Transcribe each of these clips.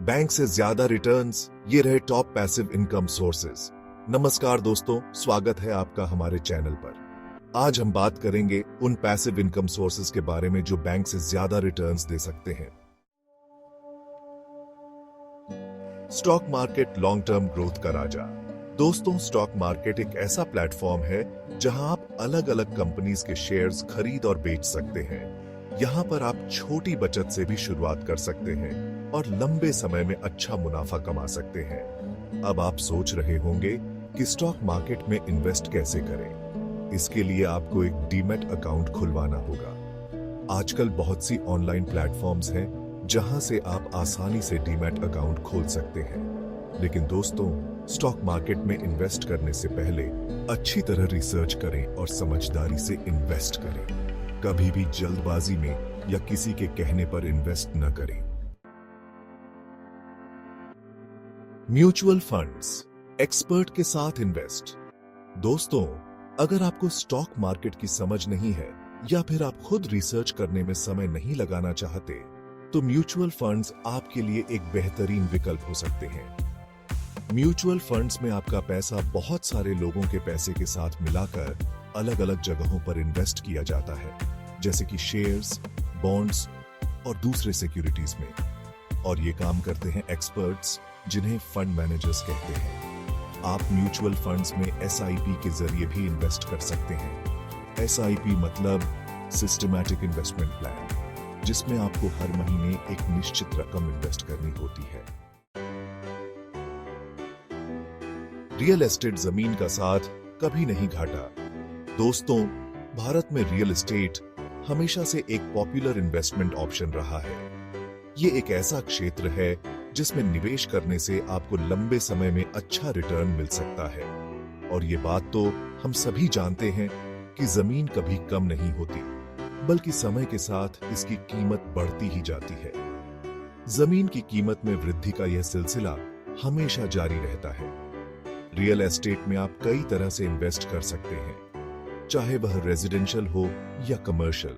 Bank से ज्यादा returns, ये रहे टॉप पैसिव इनकम सोर्सेज। नमस्कार दोस्तों, स्वागत है आपका हमारे चैनल पर। आज हम बात करेंगे उन पैसिव इनकम सोर्सेज के बारे में जो बैंक से ज्यादा रिटर्न्स दे सकते हैं। Stock market long term growth का राजा। दोस्तों, स्टॉक मार्केट एक ऐसा प्लेटफॉर्म है जहां आप अलग अलग कंपनीज के शेयर्स खरीद और बेच सकते हैं। यहां पर आप छोटी बचत से भी शुरुआत कर सकते हैं और लंबे समय में अच्छा मुनाफा कमा सकते हैं। अब आप सोच रहे होंगे कि स्टॉक मार्केट में इन्वेस्ट कैसे करें। इसके लिए आपको एक डीमैट अकाउंट खुलवाना होगा। आजकल बहुत सी ऑनलाइन प्लेटफॉर्म्स हैं जहां से आप आसानी से डीमैट अकाउंट खोल सकते हैं। लेकिन दोस्तों, स्टॉक मार्केट में इन्वेस्ट करने से पहले अच्छी तरह रिसर्च करें और समझदारी से इन्वेस्ट करें। कभी भी जल्दबाजी में या किसी के कहने पर इन्वेस्ट न करें। म्यूचुअल फंड्स, एक्सपर्ट के साथ इन्वेस्ट। दोस्तों, अगर आपको स्टॉक मार्केट की समझ नहीं है या फिर आप खुद रिसर्च करने में समय नहीं लगाना चाहते, तो म्यूचुअल फंड्स आपके लिए एक बेहतरीन विकल्प हो सकते हैं। म्यूचुअल फंड्स में आपका पैसा बहुत सारे लोगों के पैसे के साथ मिलाकर अलग अलग जगहों पर इन्वेस्ट किया जाता है, जैसे कि शेयर्स, बॉन्ड्स और दूसरे सिक्योरिटीज में। और ये काम करते हैं एक्सपर्ट्स, जिन्हें फंड मैनेजर्स कहते हैं। आप म्यूचुअल फंड्स में SIP के जरिए भी इन्वेस्ट कर सकते हैं। SIP मतलब सिस्टमैटिक इन्वेस्टमेंट प्लान, जिसमें आपको हर महीने एक निश्चित रकम इन्वेस्ट करनी होती है। रियल एस्टेट जमीन का साथ कभी नहीं घाटा। दोस्तों, भारत में रियल एस्टेट हमेशा से एक पॉपुलर इन्वेस्टमेंट ऑप्शन रहा है। ये एक ऐसा क्षेत्र है जिसमें निवेश करने से आपको लंबे समय में अच्छा रिटर्न मिल सकता है। और ये बात तो हम सभी जानते हैं कि जमीन कभी कम नहीं होती, बल्कि समय के साथ इसकी कीमत बढ़ती ही जाती है। जमीन की कीमत में वृद्धि का यह सिलसिला हमेशा जारी रहता है। रियल एस्टेट में आप कई तरह से इन्वेस्ट कर सकते हैं, चाहे वह रेजिडेंशियल हो या कमर्शियल।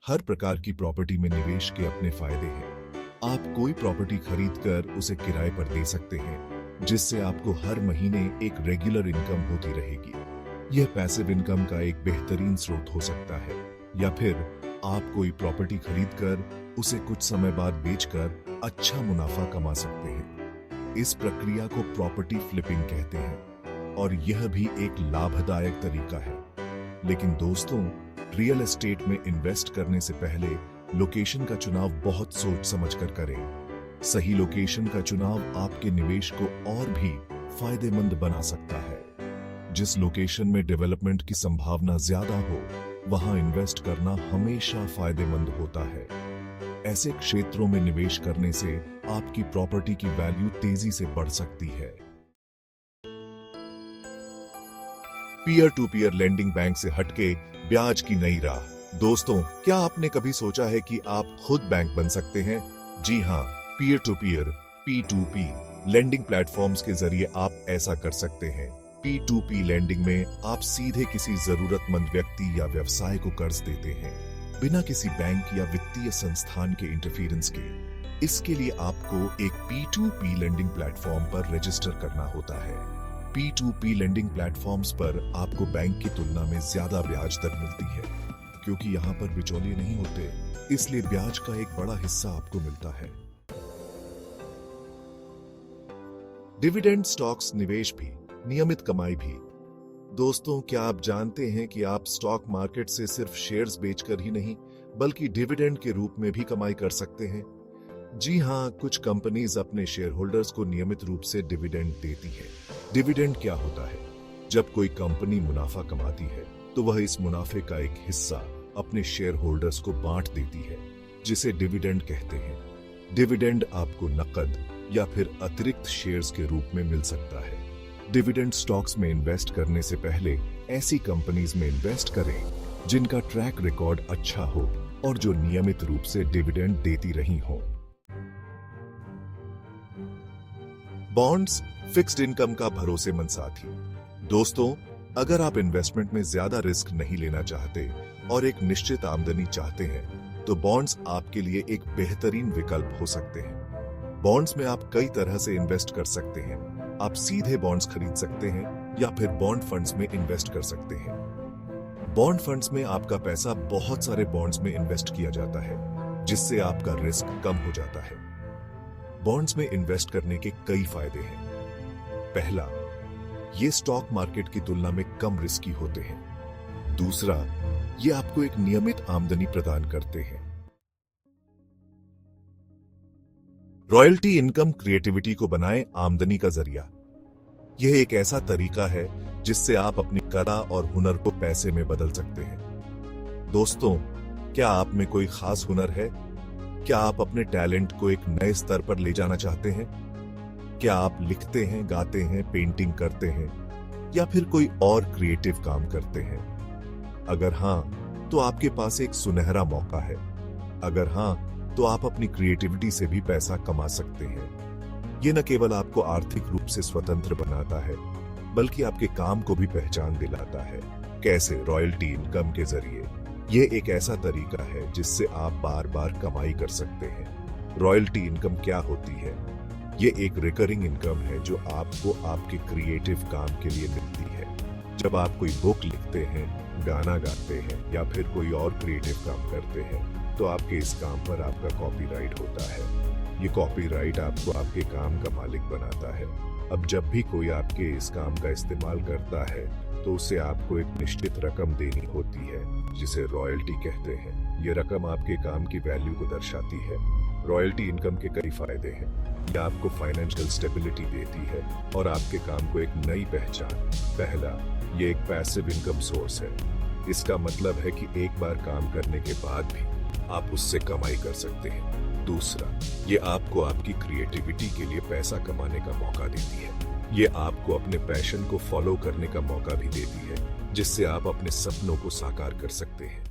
हर प्रकार की प्रॉपर्टी में निवेश के अपने फायदे हैं। आप कोई प्रॉपर्टी खरीदकर उसे किराए पर दे सकते हैं, जिससे आपको हर महीने एक रेगुलर इनकम होती रहेगी। यह पैसिव इनकम का एक बेहतरीन स्रोत हो सकता है। या फिर आप कोई प्रॉपर्टी खरीदकर उसे कुछ समय बाद बेचकर अच्छा मुनाफा कमा सकते हैं। इस प्रक्रिया को प्रॉपर्टी फ्लिपिंग कहते हैं और यह भी एक लाभदायक तरीका है। लेकिन दोस्तों, रियल एस्टेट में इन्वेस्ट करने से पहले लोकेशन का चुनाव बहुत सोच समझकर करें। सही लोकेशन का चुनाव आपके निवेश को और भी फायदेमंद बना सकता है। जिस लोकेशन में डेवलपमेंट की संभावना ज्यादा हो, वहां इन्वेस्ट करना हमेशा फायदेमंद होता है। ऐसे क्षेत्रों में निवेश करने से आपकी प्रॉपर्टी की वैल्यू तेजी से बढ़ सकती है। Peer to peer lending bank से हटके ब्याज की नई राह। दोस्तों, क्या आपने कभी सोचा है कि आप खुद बैंक बन सकते हैं? जी हां, peer to peer P2P lending platforms के जरिए आप ऐसा कर सकते हैं। P2P लेंडिंग में आप सीधे किसी जरूरतमंद व्यक्ति या व्यवसाय को कर्ज देते हैं, बिना किसी बैंक या वित्तीय संस्थान के इंटरफेरेंस के। इसके लिए आपको एक P2P लेंडिंग प्लेटफॉर्म पर रजिस्टर करना होता है। P2P लेंडिंग प्लेटफॉर्म्स पर आपको बैंक की तुलना में ज्यादा ब्याज दर मिलती है, क्योंकि यहाँ पर बिचौलिए नहीं होते, इसलिए ब्याज का एक बड़ा हिस्सा आपको मिलता है। डिविडेंड स्टॉक्स, निवेश भी, नियमित कमाई भी। दोस्तों, क्या आप जानते हैं कि आप स्टॉक मार्केट से सिर्फ शेयर्स बेचकर ही नहीं, बल्कि डिविडेंड के रूप में भी कमाई कर सकते हैं? जी हां, कुछ कंपनीज अपने शेयर होल्डर्स को नियमित रूप से डिविडेंड देती है। डिविडेंड क्या होता है? जब कोई कंपनी मुनाफा कमाती है, तो वह इस मुनाफे का एक हिस्सा अपने शेयर होल्डर्स को बांट देती है, जिसे डिविडेंड कहते हैं। डिविडेंड आपको नकद या फिर अतिरिक्त शेयर्स के रूप में मिल सकता है। डिविडेंड स्टॉक्स में इन्वेस्ट करने से पहले ऐसी कंपनीज में इन्वेस्ट करें जिनका ट्रैक रिकॉर्ड अच्छा हो और जो नियमित रूप से डिविडेंड देती रही हो। बॉन्ड्स, फिक्स्ड इनकम का भरोसेमंद साथी। दोस्तों, अगर आप इन्वेस्टमेंट में ज्यादा रिस्क नहीं लेना चाहते और एक निश्चित आमदनी चाहते हैं, तो बॉन्ड्स आपके लिए एक बेहतरीन विकल्प हो सकते हैं। बॉन्ड्स में आप कई तरह से इन्वेस्ट कर सकते हैं। आप सीधे बॉन्ड्स खरीद सकते हैं या फिर बॉन्ड फंड्स में इन्वेस्ट कर सकते हैं। बॉन्ड फंड्स में आपका पैसा बहुत सारे बॉन्ड्स में इन्वेस्ट किया जाता है, जिससे आपका रिस्क कम हो जाता है। बॉन्ड्स में इन्वेस्ट करने के कई फायदे हैं। पहला, ये स्टॉक मार्केट की तुलना में कम रिस्की होते हैं। दूसरा, ये आपको एक नियमित आमदनी प्रदान करते हैं। रॉयल्टी इनकम क्रिएटिविटी को बनाए आमदनी का जरिया। यह एक ऐसा तरीका है जिससे आप अपनी कला और हुनर को पैसे में बदल सकते हैं। दोस्तों, क्या आप में कोई खास हुनर है? क्या आप अपने टैलेंट को एक नए स्तर पर ले जाना चाहते हैं? क्या आप लिखते हैं, गाते हैं, पेंटिंग करते हैं या फिर कोई और क्रिएटिव काम करते हैं? अगर हां, तो आपके पास एक सुनहरा मौका है। अगर हां, तो आप अपनी क्रिएटिविटी से भी पैसा कमा सकते हैं। ये न केवल आपको आर्थिक रूप से स्वतंत्र बनाता है, बल्कि आपके काम को भी पहचान दिलाता है। कैसे? रॉयल्टी इनकम के जरिए। ये एक ऐसा तरीका है जिससे आप बार बार कमाई कर सकते हैं। रॉयल्टी इनकम क्या होती है? ये एक रिकरिंग इनकम है जो आपको आपके क्रिएटिव काम के लिए मिलती है। जब आप कोई बुक लिखते हैं, गाना गाते हैं या फिर कोई और क्रिएटिव काम करते हैं, तो आपके इस काम पर आपका कॉपीराइट होता है। ये कॉपीराइट आपको आपके काम का मालिक बनाता है। अब जब भी कोई आपके इस काम का इस्तेमाल करता है, तो उसे आपको एक निश्चित रकम देनी होती है, जिसे रॉयल्टी कहते हैं। ये रकम आपके काम की वैल्यू को दर्शाती है। रॉयल्टी इनकम के कई फायदे हैं। यह आपको फाइनेंशियल स्टेबिलिटी देती है और आपके काम को एक नई पहचान। पहला, ये एक पैसिव इनकम सोर्स है। इसका मतलब है कि एक बार काम करने के बाद भी आप उससे कमाई कर सकते हैं। दूसरा, ये आपको आपकी क्रिएटिविटी के लिए पैसा कमाने का मौका देती है। ये आपको अपने पैशन को फॉलो करने का मौका भी देती है, जिससे आप अपने सपनों को साकार कर सकते हैं।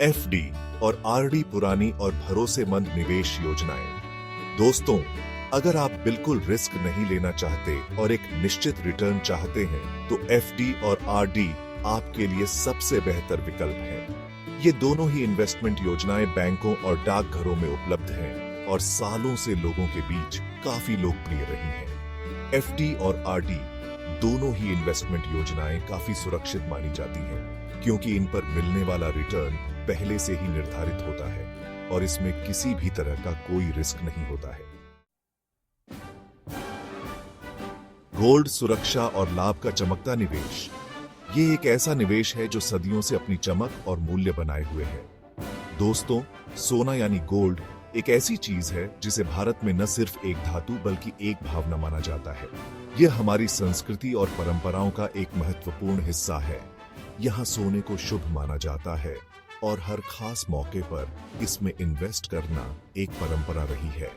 एफडी और आरडी पुरानी और भरोसेमंद निवेश योजनाएं। दोस्तों, अगर आप बिल्कुल रिस्क नहीं लेना चाहते और एक निश्चित रिटर्न चाहते हैं, तो एफडी और आरडी आपके लिए सबसे बेहतर विकल्प है। ये दोनों ही इन्वेस्टमेंट योजनाएं बैंकों और डाकघरों में उपलब्ध हैं और सालों से लोगों के बीच काफी लोकप्रिय रही हैं। एफडी और आरडी दोनों ही इन्वेस्टमेंट योजनाएं काफी सुरक्षित मानी जाती हैं, क्योंकि इन पर मिलने वाला रिटर्न पहले से ही निर्धारित होता है और इसमें किसी भी तरह का कोई रिस्क नहीं होता है। गोल्ड, सुरक्षा और लाभ का चमकता निवेश। ये एक ऐसा निवेश है जो सदियों से अपनी चमक और मूल्य बनाए हुए है। दोस्तों, सोना यानी गोल्ड एक ऐसी चीज है जिसे भारत में न सिर्फ एक धातु बल्कि एक भावना माना जाता है। यह हमारी संस्कृति और परंपराओं का एक महत्वपूर्ण हिस्सा है। यहाँ सोने को शुभ माना जाता है और हर खास मौके पर इसमें इन्वेस्ट करना एक परंपरा रही है।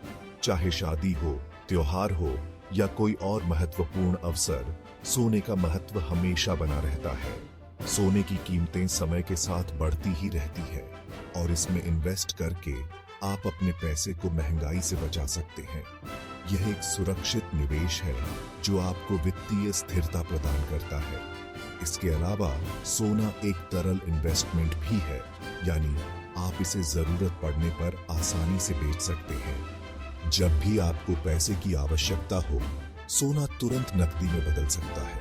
चाहे शादी हो, त्योहार हो या कोई और महत्वपूर्ण अवसर, सोने का महत्व हमेशा बना रहता है। सोने की कीमतें समय के साथ बढ़ती ही रहती है और इसमें इन्वेस्ट करके आप अपने पैसे को महंगाई से बचा सकते हैं। यह एक सुरक्षित निवेश है जो आपको वित्तीय स्थिरता प्रदान करता है। इसके अलावा सोना एक तरल इन्वेस्टमेंट भी है, यानी आप इसे जरूरत पड़ने पर आसानी से बेच सकते हैं। जब भी आपको पैसे की आवश्यकता हो, सोना तुरंत नकदी में बदल सकता है।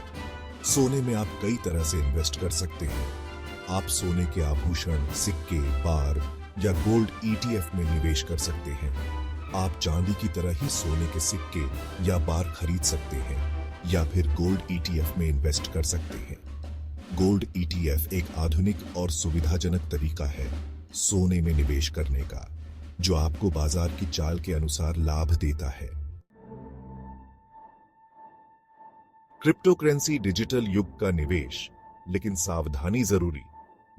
सोने में आप कई तरह से इन्वेस्ट कर सकते हैं। आप सोने के आभूषण, सिक्के, बार या गोल्ड ETF में निवेश कर सकते हैं। आप चांदी की तरह ही सोने के सिक्के या बार खरीद सकते हैं या फिर गोल्ड ETF में इन्वेस्ट कर सकते हैं। गोल्ड ETF एक आधुनिक और सुविधाजनक तरीका है सोने में निवेश करने का, जो आपको बाजार की चाल के अनुसार लाभ देता है। क्रिप्टोकरेंसी डिजिटल युग का निवेश, लेकिन सावधानी जरूरी।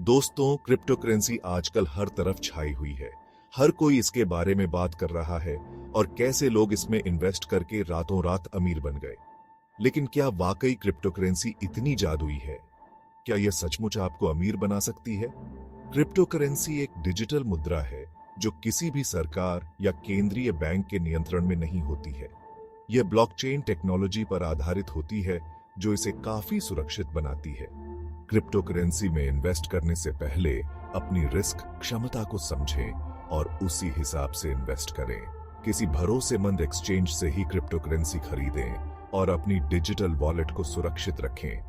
दोस्तों, क्रिप्टोकरेंसी आजकल हर तरफ छाई हुई है। हर कोई इसके बारे में बात कर रहा है और कैसे लोग इसमें इन्वेस्ट करके रातों रात अमीर बन गए। लेकिन क्या वाकई क्रिप्टोकरेंसी इतनी जादुई है? क्या यह सचमुच आपको अमीर बना सकती है? क्रिप्टोकरेंसी एक डिजिटल मुद्रा है जो किसी भी सरकार या केंद्रीय बैंक के नियंत्रण में नहीं होती है। यह ब्लॉकचेन टेक्नोलॉजी पर आधारित होती है, जो इसे काफी सुरक्षित बनाती है। क्रिप्टोकरेंसी में इन्वेस्ट करने से पहले अपनी रिस्क क्षमता को समझें और उसी हिसाब से इन्वेस्ट करें। किसी भरोसेमंद एक्सचेंज से ही क्रिप्टो करेंसी खरीदें और अपनी डिजिटल वॉलेट को सुरक्षित रखें।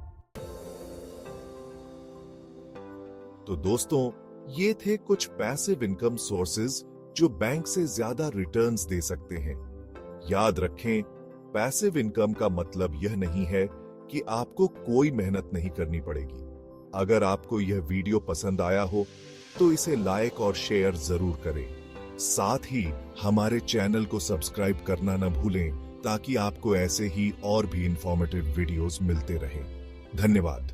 तो दोस्तों, ये थे कुछ पैसिव इनकम सोर्सेज जो बैंक से ज्यादा रिटर्न्स दे सकते हैं। याद रखें, पैसिव इनकम का मतलब यह नहीं है कि आपको कोई मेहनत नहीं करनी पड़ेगी। अगर आपको यह वीडियो पसंद आया हो तो इसे लाइक और शेयर जरूर करें। साथ ही हमारे चैनल को सब्सक्राइब करना न भूलें ताकि आपको ऐसे ही और भी इंफॉर्मेटिव वीडियोस मिलते रहें। धन्यवाद।